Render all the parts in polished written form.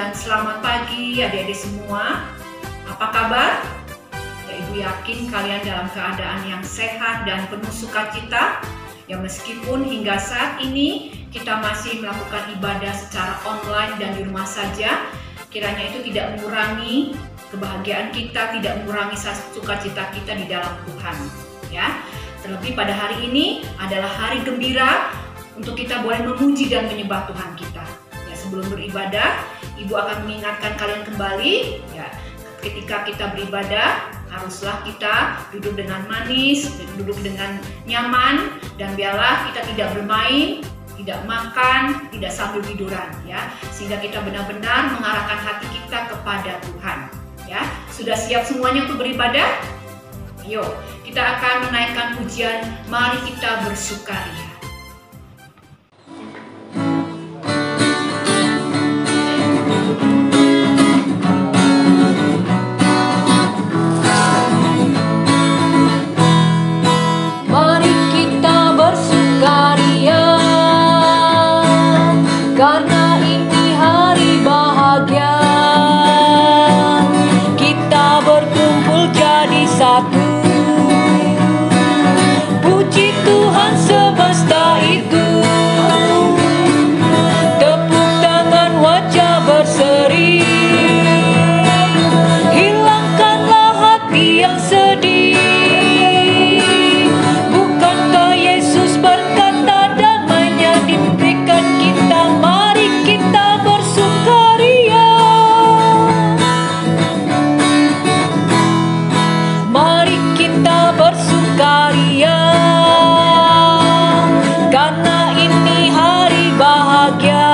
dan selamat pagi adik-adik semua. Apa kabar? Ya, Ibu yakin kalian dalam keadaan yang sehat dan penuh sukacita. Ya, meskipun hingga saat ini kita masih melakukan ibadah secara online dan di rumah saja, kiranya itu tidak mengurangi kebahagiaan kita, tidak mengurangi sukacita kita di dalam Tuhan. Ya, terlebih pada hari ini adalah hari gembira untuk kita boleh memuji dan menyembah Tuhan kita. Ya, sebelum beribadah, Ibu akan mengingatkan kalian kembali, ya, ketika kita beribadah, haruslah kita duduk dengan manis, duduk dengan nyaman, dan biarlah kita tidak bermain, tidak makan, tidak sambil tiduran, ya, sehingga kita benar-benar mengarahkan hati kita kepada Tuhan. Ya, sudah siap semuanya untuk beribadah? Ayo, kita akan menaikkan pujian, mari kita bersukaria. Mari kita bersukaria, karena ini hari bahagia. Kita berkumpul jadi satu, puji Tuhan semesta itu. Tepuk tangan, wajah berseri, hilangkanlah hati yang sedih. Bukankah Yesus berkata damai-Nya diberikan kita? Mari kita bersukaria. Mari kita bersukaria, karena ini hari bahagia.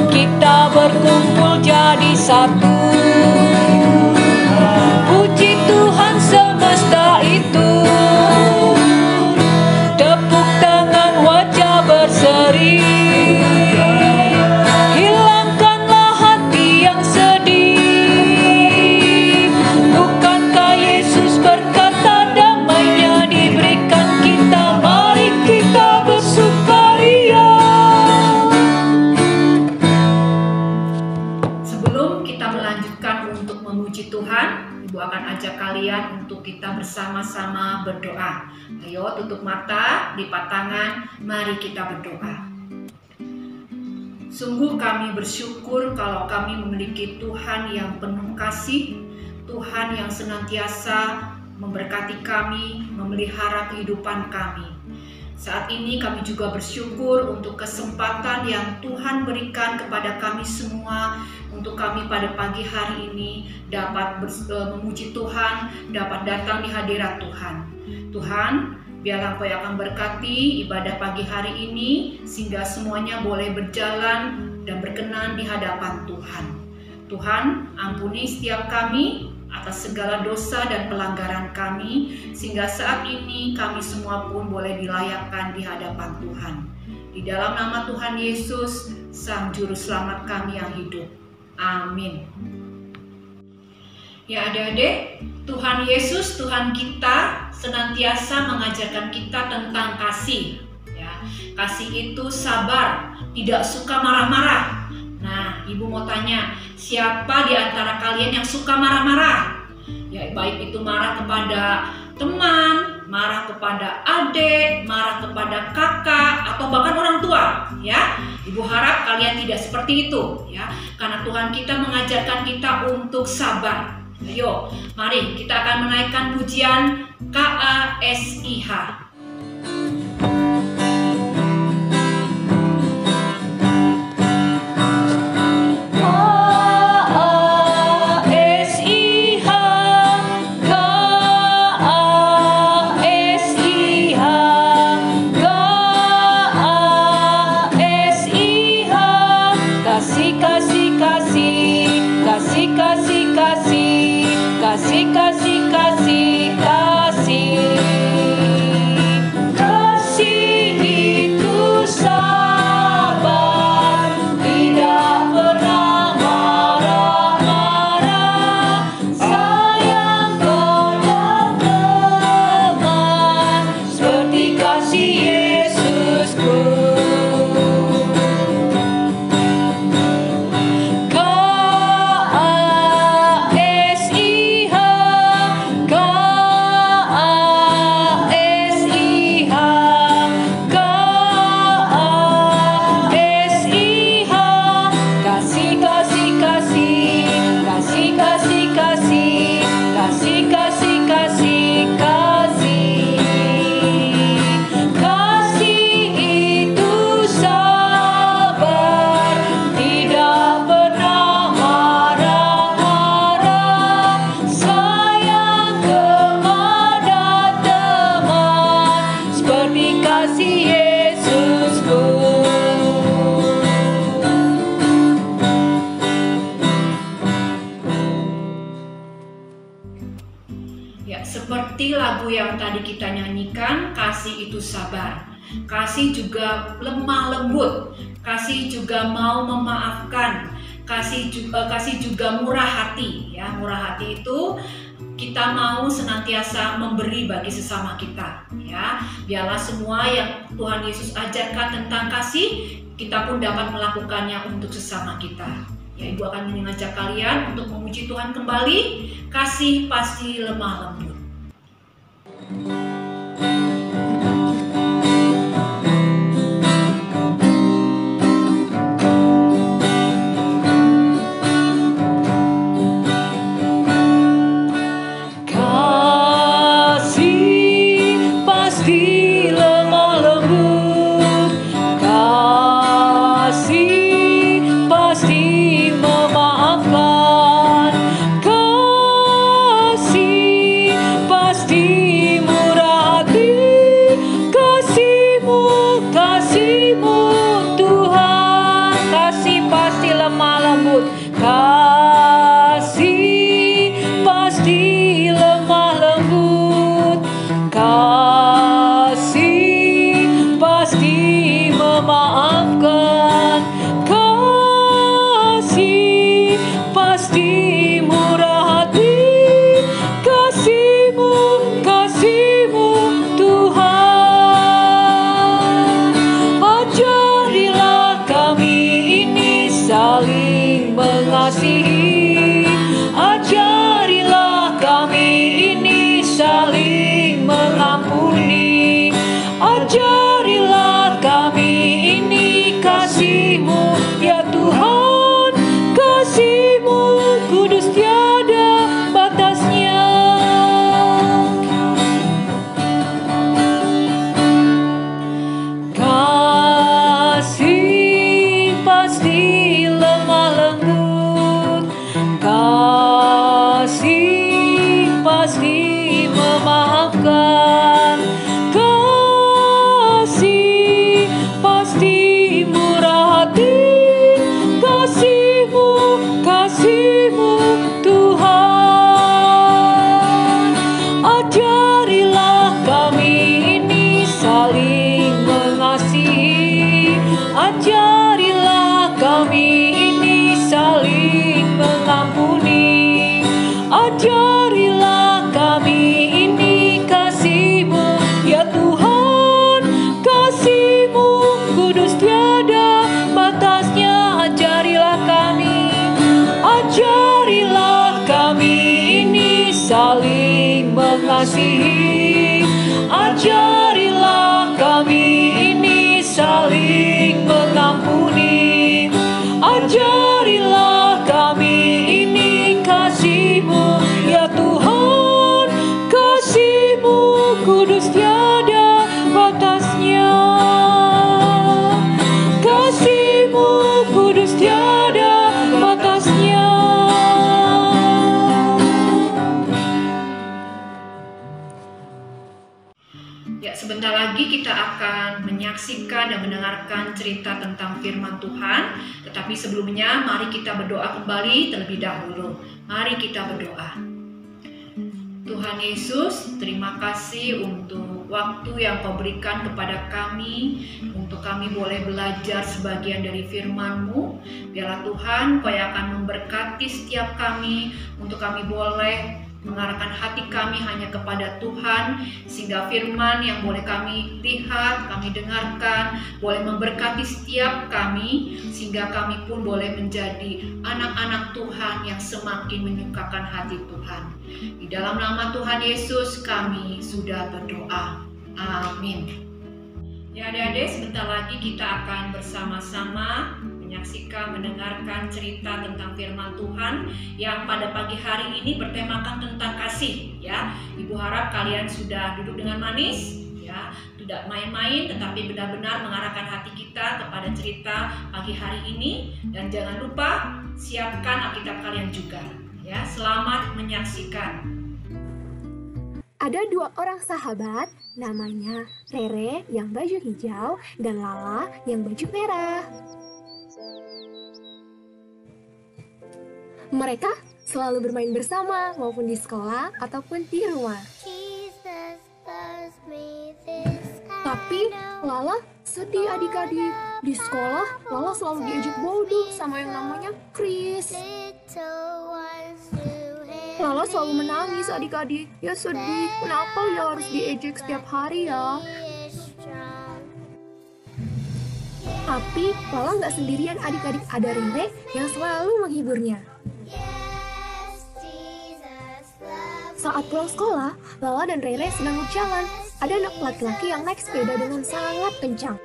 Kita berkumpul jadi satu, puji Tuhan semesta itu. Tepuk tangan, wajah berseri, hilangkanlah hati yang sedih. Bukankah Yesus berkata damai-Nya diberikan kita? Mari kita bersukaria. Sebelum kita melanjutkan untuk memuji Tuhan, Ibu akan ajak kalian untuk kita bersama-sama berdoa. Ayo, tutup mata, lipat tangan, mari kita berdoa. Sungguh kami bersyukur kalau kami memiliki Tuhan yang penuh kasih, Tuhan yang senantiasa memberkati kami, memelihara kehidupan kami. Saat ini kami juga bersyukur untuk kesempatan yang Tuhan berikan kepada kami semua, untuk kami pada pagi hari ini dapat memuji Tuhan, dapat datang di hadirat Tuhan. Tuhan, biarlah Engkau yang akan berkati ibadah pagi hari ini, sehingga semuanya boleh berjalan dan berkenan di hadapan Tuhan. Tuhan, ampuni setiap kami atas segala dosa dan pelanggaran kami, sehingga saat ini kami semua pun boleh dilayakkan di hadapan Tuhan. Di dalam nama Tuhan Yesus, Sang Juru Selamat kami yang hidup. Amin. Ya adik-adik, Tuhan Yesus, Tuhan kita senantiasa mengajarkan kita tentang kasih. Ya, kasih itu sabar, tidak suka marah-marah. Nah, Ibu mau tanya, siapa di antara kalian yang suka marah-marah? Ya, baik itu marah kepada teman, marah kepada adik, marah kepada kakak, atau bahkan orang tua. Ya, Ibu harap kalian tidak seperti itu. Ya, karena Tuhan kita mengajarkan kita untuk sabar. Ayo, mari kita akan menaikkan pujian KASIH. Kasih, kasih, kasih, kasih. kasih itu sabar, kasih juga lemah lembut, kasih juga mau memaafkan, kasih juga murah hati. Ya, murah hati itu kita mau senantiasa memberi bagi sesama kita. Ya, biarlah semua yang Tuhan Yesus ajarkan tentang kasih, kita pun dapat melakukannya untuk sesama kita. Ya, Ibu akan mengajak kalian untuk memuji Tuhan kembali. Kasih pasti lemah lembut. Ajarilah kami ini saling mengampuni. Ajarilah kami ini kasih-Mu ya Tuhan, kasih-Mu kudus tiada batasnya. Kasih-Mu kudus tiada batasnya. Ya, sebentar lagi kita akan menyaksikan dan mendengarkan cerita tentang firman Tuhan. Tetapi sebelumnya, mari kita berdoa kembali terlebih dahulu. Mari kita berdoa. Tuhan Yesus, terima kasih untuk waktu yang Kau berikan kepada kami, untuk kami boleh belajar sebagian dari firman-Mu. Biarlah Tuhan, Kau yang akan memberkati setiap kami, untuk kami boleh mengarahkan hati kami hanya kepada Tuhan, sehingga firman yang boleh kami lihat, kami dengarkan, boleh memberkati setiap kami, sehingga kami pun boleh menjadi anak-anak Tuhan yang semakin menyukakan hati Tuhan. Di dalam nama Tuhan Yesus kami sudah berdoa. Amin. Ya adik-adik, sebentar lagi kita akan bersama-sama menyaksikan, mendengarkan cerita tentang firman Tuhan yang pada pagi hari ini bertemakan tentang kasih. Ya, Ibu harap kalian sudah duduk dengan manis, ya, tidak main-main, tetapi benar-benar mengarahkan hati kita kepada cerita pagi hari ini. Dan jangan lupa siapkan Alkitab kalian juga. Ya, selamat menyaksikan. Ada dua orang sahabat, namanya Rere yang baju hijau dan Lala yang baju merah. Mereka selalu bermain bersama maupun di sekolah ataupun di rumah. Jesus loves me, this Tapi Lala sedih adik-adik. Di sekolah, Lala selalu diejek bodoh sama yang namanya Chris. Lala selalu menangis adik-adik. Ya sedih, kenapa ya harus diejek setiap hari ya? Tapi Lala nggak sendirian adik-adik, ada Rere yang selalu menghiburnya. Saat pulang sekolah, Lala dan Rere sedang berjalan. Ada anak laki-laki yang naik sepeda dengan sangat kencang.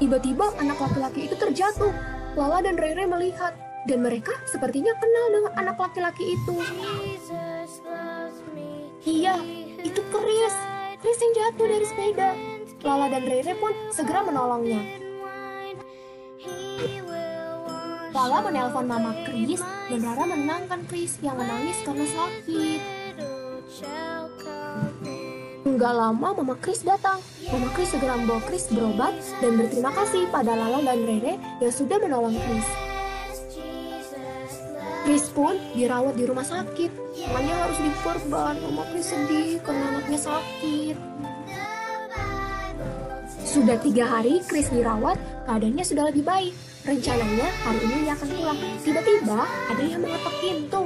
Tiba-tiba anak laki-laki itu terjatuh. Lala dan Rere melihat, dan mereka sepertinya kenal dengan anak laki-laki itu. Iya, itu Chris. Chris yang jatuh dari sepeda. Lala dan Rere pun segera menolongnya. Lala menelpon mama Chris dan Rara menenangkan Chris yang menangis karena sakit. Enggak lama mama Chris datang. Mama Chris segera membawa Chris berobat dan berterima kasih pada Lala dan Rere yang sudah menolong Chris. Chris pun dirawat di rumah sakit. Namanya harus diperban. Mama Chris sedih karena anaknya sakit. Sudah 3 hari Chris dirawat, keadaannya sudah lebih baik. Rencananya hari ini dia akan pulang. Tiba-tiba ada yang mengetok pintu.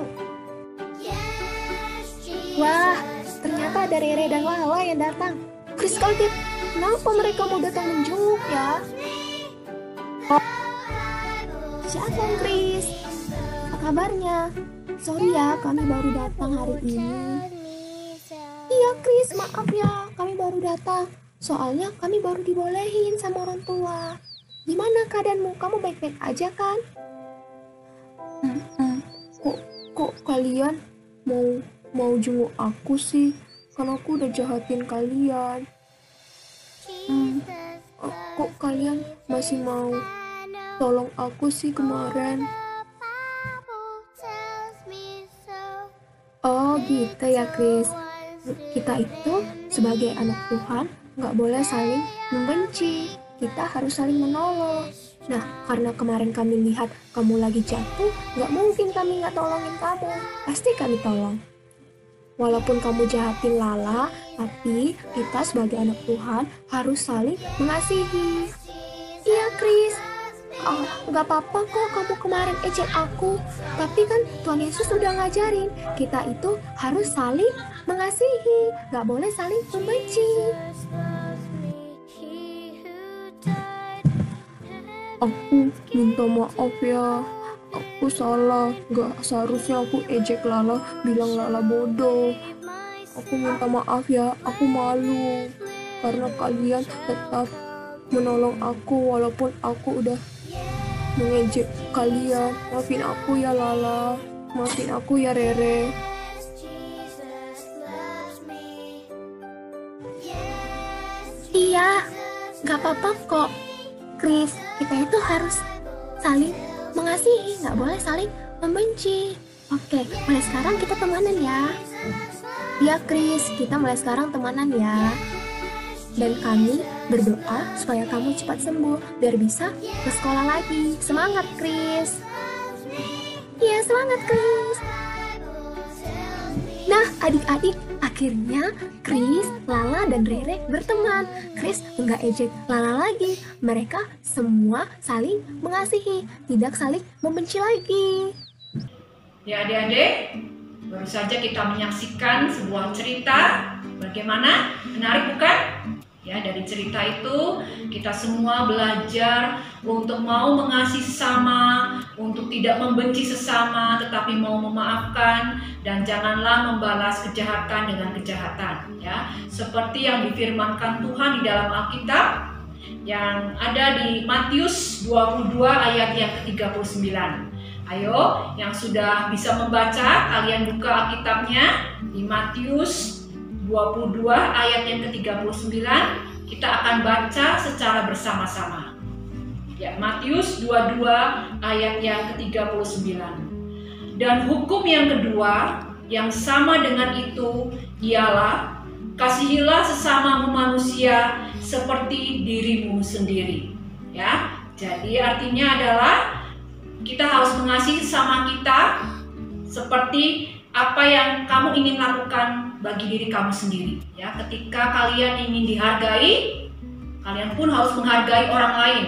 Wah, ternyata ada Rere dan Lala yang datang. Chris kaget. Kenapa mereka mau datang menjenguk ya? Siapa Chris? Apa kabarnya? Sorry ya, kami baru datang hari ini. Iya Chris, maaf ya, kami baru datang. Soalnya kami baru dibolehin sama orang tua. Gimana keadaanmu? Kamu baik-baik aja kan? Kok kalian mau jenguk aku sih? Kan aku udah jahatin kalian. Kok kalian masih mau tolong aku sih kemarin? Oh gitu ya Chris. Kita itu sebagai anak Tuhan nggak boleh saling membenci. Kita harus saling menolong. Nah, karena kemarin kami lihat kamu lagi jatuh, nggak mungkin kami nggak tolongin kamu. Pasti kami tolong. Walaupun kamu jahatin Lala, tapi kita sebagai anak Tuhan harus saling mengasihi. Iya, Chris. Nggak apa-apa kok kamu kemarin ejek aku. Tapi kan Tuhan Yesus sudah ngajarin, kita itu harus saling mengasihi. Nggak boleh saling membenci. Aku minta maaf ya, aku salah, gak seharusnya aku ejek Lala, bilang Lala bodoh. Aku minta maaf ya, aku malu, karena kalian tetap menolong aku walaupun aku udah mengejek kalian. Maafin aku ya Lala, maafin aku ya Rere. Iya, gak apa-apa kok Chris, kita itu harus saling mengasihi, nggak boleh saling membenci. Oke, mulai sekarang kita temenan ya. Ya Chris, kita mulai sekarang temenan ya. Dan kami berdoa supaya kamu cepat sembuh, biar bisa ke sekolah lagi. Semangat Chris. Iya, semangat Chris. Nah, adik-adik, akhirnya Chris, Lala, dan Rere berteman. Chris enggak ejek Lala lagi. Mereka semua saling mengasihi, tidak saling membenci lagi. Ya adik-adik, baru saja kita menyaksikan sebuah cerita. Bagaimana? Menarik bukan? Ya, dari cerita itu kita semua belajar untuk mau mengasihi sesama, untuk tidak membenci sesama, tetapi mau memaafkan, dan janganlah membalas kejahatan dengan kejahatan. Ya, seperti yang difirmankan Tuhan di dalam Alkitab yang ada di Matius 22 ayat yang ke-39. Ayo, yang sudah bisa membaca, kalian buka Alkitabnya di Matius 22 ayat yang ke-39, kita akan baca secara bersama-sama. Ya, Matius 22 ayat yang ke-39. Dan hukum yang kedua yang sama dengan itu ialah kasihilah sesamamu manusia seperti dirimu sendiri. Ya, jadi artinya adalah kita harus mengasihi sesama kita seperti apa yang kamu ingin lakukan bagi diri kamu sendiri. Ya, ketika kalian ingin dihargai, kalian pun harus menghargai orang lain.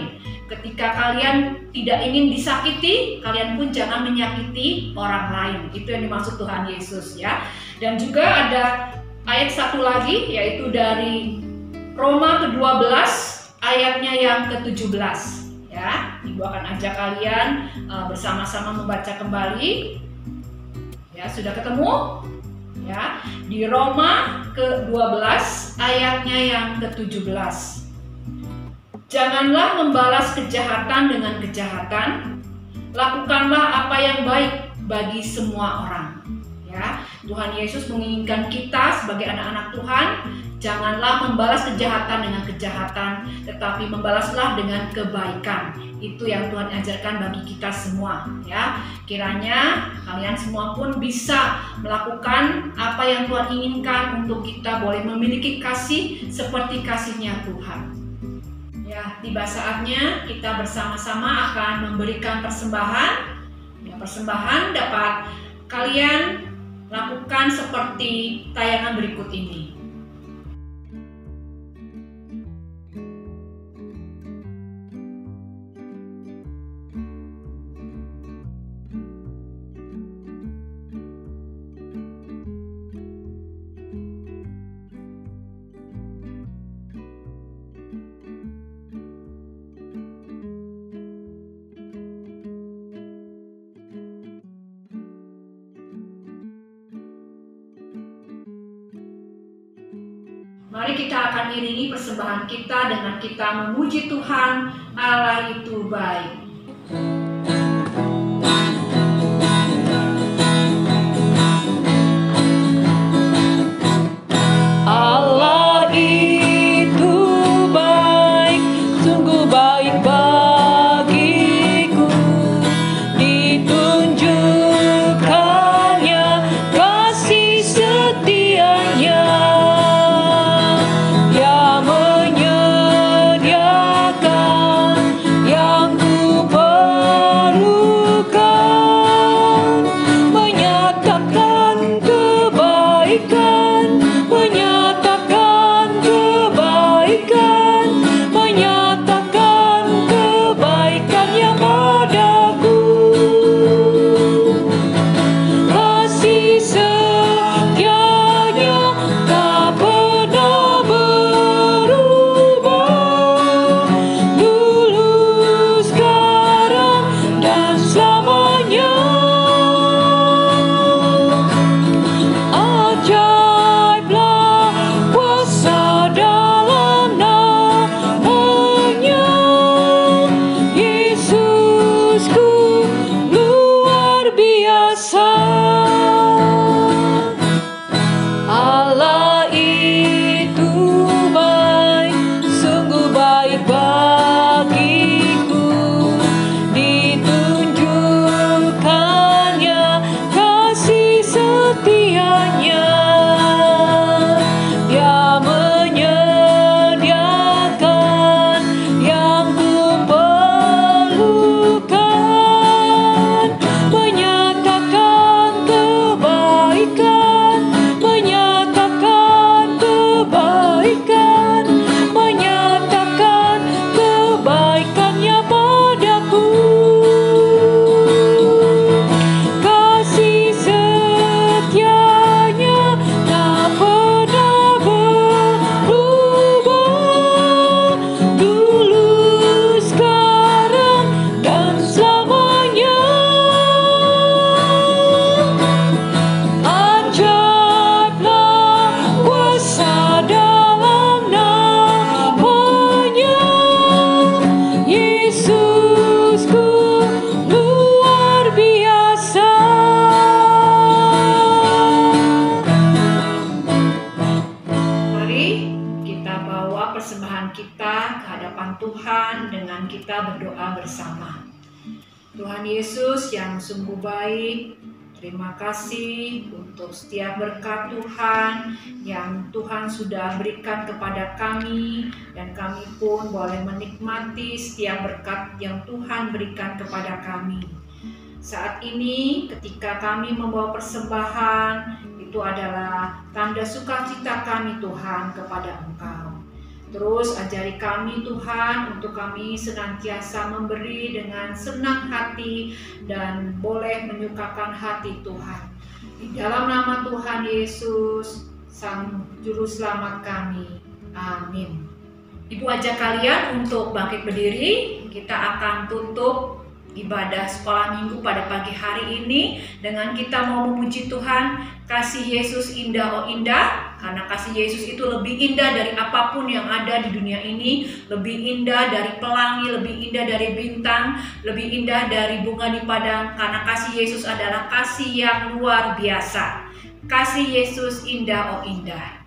Ketika kalian tidak ingin disakiti, kalian pun jangan menyakiti orang lain. Itu yang dimaksud Tuhan Yesus ya. Dan juga ada ayat satu lagi, yaitu dari Roma ke-12 ayatnya yang ke-17 ya. Ibu akan ajak kalian bersama-sama membaca kembali. Ya, sudah ketemu? Ya, di Roma ke-12 ayatnya yang ke-17. Janganlah membalas kejahatan dengan kejahatan, lakukanlah apa yang baik bagi semua orang. Ya, Tuhan Yesus menginginkan kita sebagai anak-anak Tuhan, janganlah membalas kejahatan dengan kejahatan, tetapi membalaslah dengan kebaikan. Itu yang Tuhan ajarkan bagi kita semua. Ya, kiranya kalian semua pun bisa melakukan apa yang Tuhan inginkan untuk kita boleh memiliki kasih seperti kasih-Nya Tuhan. Ya, tiba saatnya kita bersama-sama akan memberikan persembahan. Ya, persembahan dapat kalian lakukan seperti tayangan berikut ini. Mari kita akan iringi persembahan kita dengan kita memuji Tuhan, Allah itu baik. Allah itu baik, sungguh baik bagiku. Ditunjukkannya kasih setianya. Dia menyediakan yang ku perlukan, menyatakan kebaikan, menyatakan kebaikan, menyatakan kebaikannya padaku. Kasih setianya tak pernah berubah, dulu, sekarang, dan selamanya. Ajaiblah kuasa dalam namanya, Yesusku luar biasa. Allah itu baik, sungguh baik bagiku. Ditunjukkannya kasih setianya. Dia menyediakan yang ku perlukan, menyatakan kebaikan, menyatakan kebaikan, menyatakan kebaikannya padaku. Kasih setianya tak pernah berubah, dulu, sekarang, dan selamanya. Ajaiblah kuasa dalam namanya, Yesusku luar biasa. Mari kita bawa persembahan kita ke hadapan Tuhan dengan kita berdoa bersama. Tuhan Yesus yang sungguh baik, terima kasih untuk setiap berkat Tuhan yang Tuhan sudah berikan kepada kami, dan kami pun boleh menikmati setiap berkat yang Tuhan berikan kepada kami. Saat ini ketika kami membawa persembahan, itu adalah tanda sukacita kami Tuhan kepada Engkau. Terus ajari kami Tuhan untuk kami senantiasa memberi dengan senang hati dan boleh menyukakan hati Tuhan. Di dalam nama Tuhan Yesus, Sang Juru Selamat kami. Amin. Ibu ajak kalian untuk bangkit berdiri. Kita akan tutup ibadah sekolah minggu pada pagi hari ini dengan kita mau memuji Tuhan. Kasih Yesus indah, oh indah, karena kasih Yesus itu lebih indah dari apapun yang ada di dunia ini, lebih indah dari pelangi, lebih indah dari bintang, lebih indah dari bunga di padang, karena kasih Yesus adalah kasih yang luar biasa. Kasih Yesus indah, oh indah.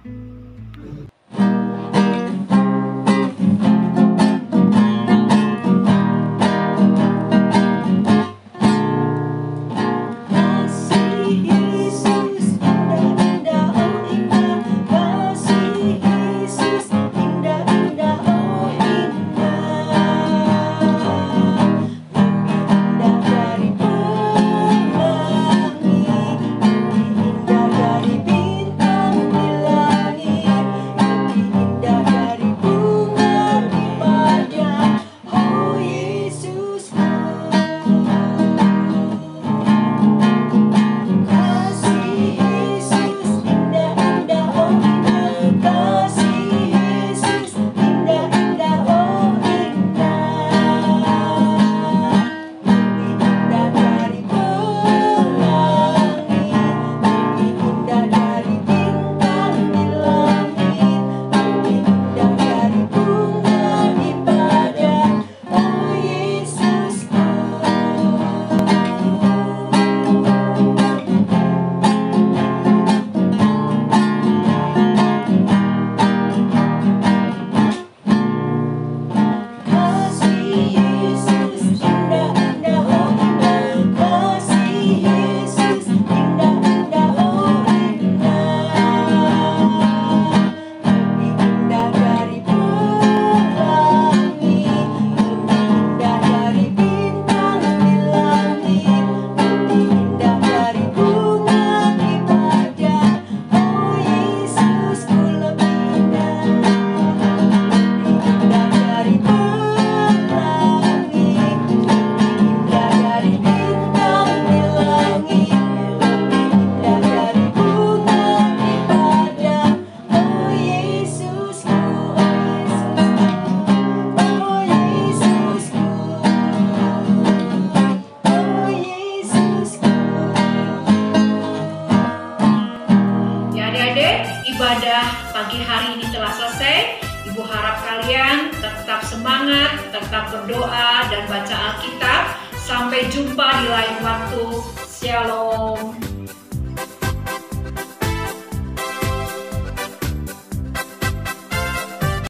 Ibadah pagi hari ini telah selesai. Ibu harap kalian tetap semangat, tetap berdoa dan baca Alkitab. Sampai jumpa di lain waktu. Shalom.